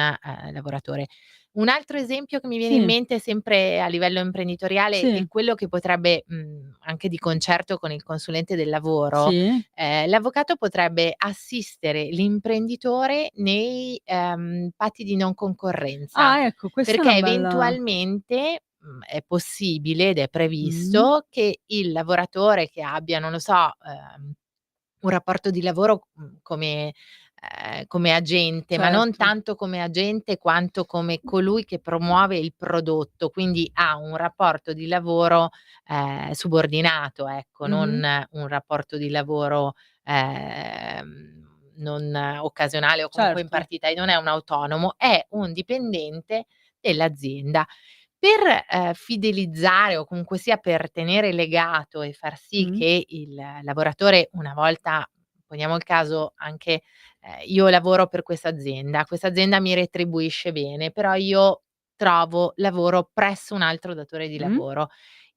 lavoratore. Un altro esempio che mi viene in Sì, mente sempre a livello imprenditoriale sì, è quello che potrebbe, anche di concerto con il consulente del lavoro, sì. l'avvocato potrebbe assistere l'imprenditore nei, patti di non concorrenza, Ah, ecco, questa è perché una bella eventualmente, è possibile ed è mh, previsto che il lavoratore che abbia, non lo so, un rapporto di lavoro, come agente, ma non certo. tanto come agente quanto come colui che promuove il prodotto, quindi ha un rapporto di lavoro, subordinato, ecco, Mh-mh. non un rapporto di lavoro, non occasionale o comunque in Certo. partita, e non è un autonomo, è un dipendente dell'azienda. Per, fidelizzare o comunque sia per tenere legato e far sì Mh. che il lavoratore una volta, poniamo il caso anche, io lavoro per questa azienda mi retribuisce bene, però io trovo lavoro presso un altro datore di Mh. lavoro.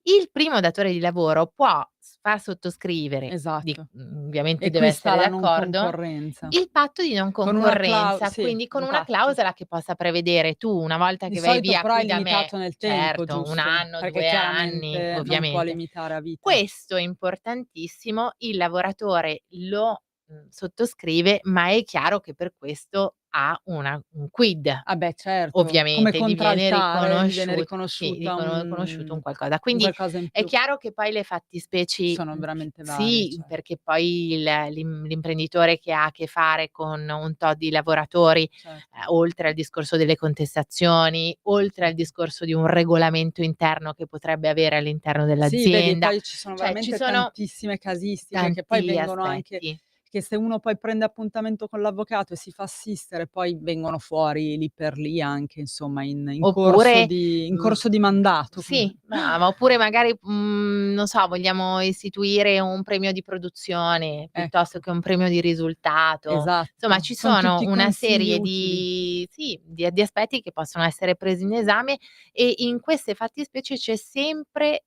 Il primo datore di lavoro può far sottoscrivere, Esatto. ovviamente E deve qui sta essere la non d'accordo, concorrenza. il patto di non Con una concorrenza, sì, quindi con una infatti. clausola che possa prevedere: tu una volta Di che vai solito via però è qui da me, limitato nel tempo, certo, 1 giusto? anno, Perché 2 anni, chiaramente non può ovviamente. limitare a vita. Questo è importantissimo, il lavoratore lo, sottoscrive, ma è chiaro che per questo ha un quid. Ah beh, certo, come Ovviamente contraltare gli viene gli riconosciuta viene riconosciuto un qualcosa. un Quindi qualcosa in è più. chiaro che poi le fattispecie, Sono veramente varie, sì, cer perché poi l'imprenditore che ha a che fare con un tot di lavoratori, certo, oltre al discorso delle contestazioni, oltre al certo. discorso di un regolamento interno che potrebbe avere all'interno Sì, vedi, dell'azienda, poi ci sono cioè ci veramente sono tantissime casistiche che poi tanti vengono anche aspetti. che se uno poi prende appuntamento con l'avvocato e si fa assistere, poi vengono fuori lì per lì anche insomma Oppure, in corso di mandato sì, come brava, oppure magari, non so, vogliamo istituire un premio di produzione piuttosto ecco, che un premio di risultato. Insomma, esatto. ci Son sono tutti una consigli serie utili. di sì, di aspetti che possono essere presi in esame, e in queste fattispecie c'è sempre,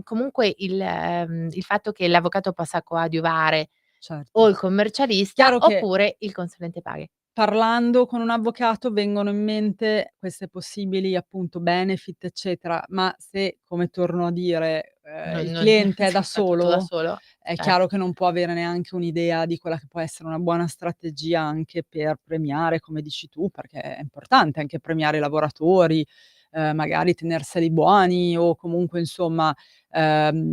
comunque il fatto che l'avvocato possa coadiuvare o Certo. il commercialista Chiaro che oppure il consulente paghe. parlando con un avvocato vengono in mente queste possibili, appunto, benefit, eccetera, ma se, come torno a dire, il Non cliente è da si fa tutto da solo, solo? è chiaro Certo. che non può avere neanche un'idea di quella che può essere una buona strategia anche per premiare, come dici tu, perché è importante anche premiare i lavoratori, magari tenerseli buoni o comunque insomma,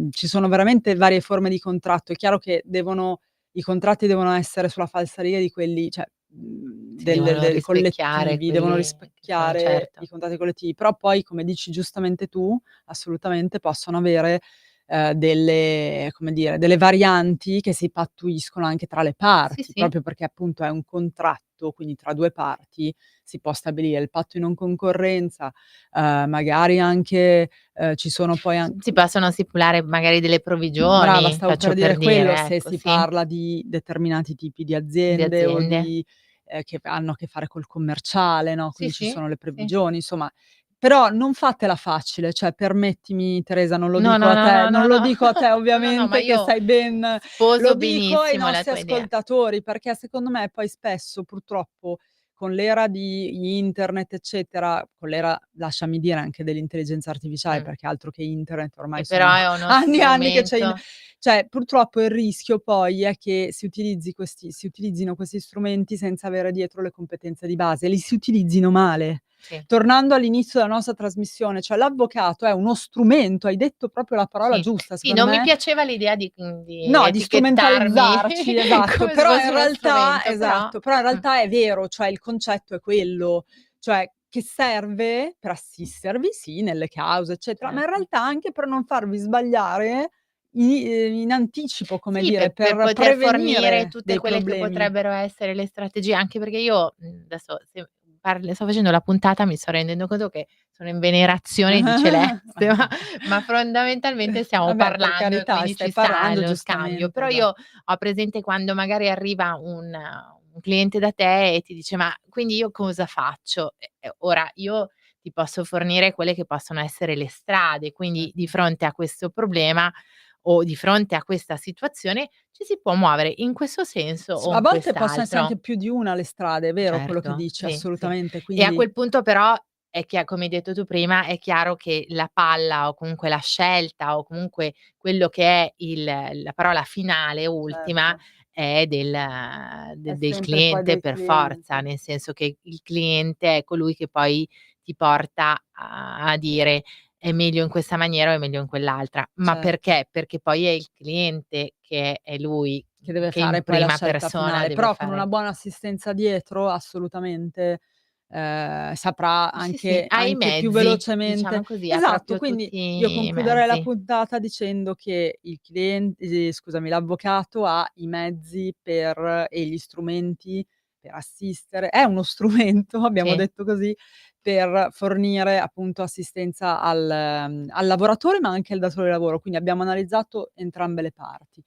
ci sono veramente varie forme di contratto. È chiaro che i contratti devono essere sulla falsariga di quelli cioè, Si devono del rispecchiare collettivi, devono quelli che sono, rispecchiare certo. i contratti collettivi, però poi, come dici giustamente tu, assolutamente possono avere, delle come dire, delle varianti che si pattuiscono anche tra le Sì, parti, sì. proprio perché appunto è un contratto, quindi tra 2 parti si può stabilire il patto di non concorrenza, magari anche, ci sono poi Si possono stipulare magari delle brava, provvigioni, stavo faccio per per dire quello, dire, se ecco, si sì, parla di determinati tipi di di aziende o aziende. di che hanno a che fare col commerciale, no, Sì, quindi ci sì, sono le sì. previsioni, insomma. Però non fatela facile, cioè permettimi Teresa, non lo No, dico no, a no, te no, non no, lo no. dico a te No, no, no, ma ovviamente che io sai ben lo sposo dico ai benissimo la nostri tua idea. ascoltatori, perché secondo me poi spesso purtroppo con l'era di internet, eccetera, con l'era, lasciami dire, anche dell'intelligenza artificiale, Mh. perché altro che internet Che ormai però sono è uno anni e anni che c'è in strumento, cioè, purtroppo il rischio poi è che si utilizzino questi strumenti senza avere dietro le competenze di base, li si utilizzino male. sì, Tornando all'inizio della nostra trasmissione, cioè l'avvocato è uno strumento, hai detto proprio la parola sì. giusta Sì, secondo non mi me piaceva l'idea di no, di etichettarmi strumentalizzarci, esatto, come se però fossi in uno realtà strumento, però esatto, però in realtà è vero, cioè il concetto è quello, cioè che serve per assistervi, sì, nelle cause, eccetera, ma in certo. realtà anche per non farvi sbagliare in anticipo, come Sì, dire, per per poter fornire prevenire tutte dei quelle che problemi. potrebbero essere le strategie, anche perché io, adesso se sto facendo la puntata, mi sto rendendo conto che sono in venerazione di Celeste, ma fondamentalmente stiamo Vabbè, per parlando, carità, quindi stai ci sta parlando lo scambio. giustamente, Però dai. io ho presente quando magari arriva un cliente da te e ti dice: "Ma quindi io cosa faccio?" Ora io ti posso fornire quelle che possono essere le strade, quindi di Certo. fronte a questo problema o di fronte a questa situazione ci si può muovere in questo senso o A in volte possono essere quest'altro. anche più di una le strade, è vero quello che Certo, dici, sì, sì. assolutamente, E a quindi quel punto però come hai detto tu prima, è chiaro che la palla o comunque la scelta o comunque quello che è la parola finale, ultima, certo, è è del sempre poi cliente del per forza, cliente. nel senso che il cliente è colui che poi ti porta a dire: "È meglio in questa maniera o è meglio in quell'altra". Ma Certo, perché? Perché poi è il cliente che è lui che deve che in fare poi la prima scelta persona finale, deve però con una fare. buona assistenza dietro assolutamente, saprà Sì, sì, anche ha i più mezzi, velocemente diciamo così, ha esatto, proprio quindi tutti io i concluderei la mezzi. puntata dicendo che scusami, l'avvocato ha i mezzi e gli strumenti per assistere è uno strumento, abbiamo Sì. detto così, per fornire appunto assistenza al lavoratore, ma anche al datore di lavoro, quindi abbiamo analizzato entrambe le parti.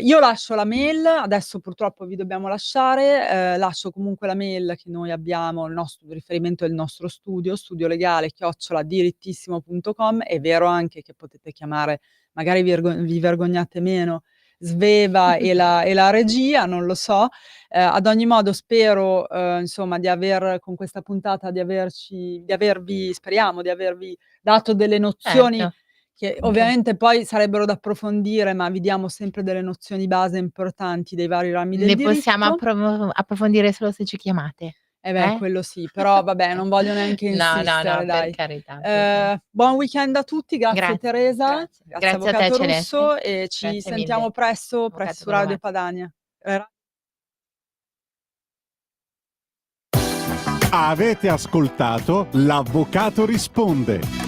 Io lascio la mail, adesso purtroppo vi dobbiamo lasciare, lascio comunque la mail che noi abbiamo, il nostro riferimento è il nostro studio legale@dirittissimo.com. È vero anche che potete chiamare, magari vi vergognate meno, Sveva e la regia, non lo so. Ad ogni modo spero, insomma con questa puntata speriamo di avervi dato delle nozioni Certo, che okay. ovviamente poi sarebbero da approfondire, ma vi diamo sempre delle nozioni base importanti dei vari rami del Ne possiamo diritto. approfondire solo se ci chiamate, Eh beh, eh? quello sì, però vabbè, non voglio neanche No, no, insistere no, per dai. carità, per cari Buon weekend a tutti, grazie grazie, Teresa, grazie. grazie Grazie a te avvocato Celeste, Russo e ci grazie sentiamo mille, presto avvocato su Radio Cordovazzi. Padania. Avete ascoltato L'Avvocato risponde.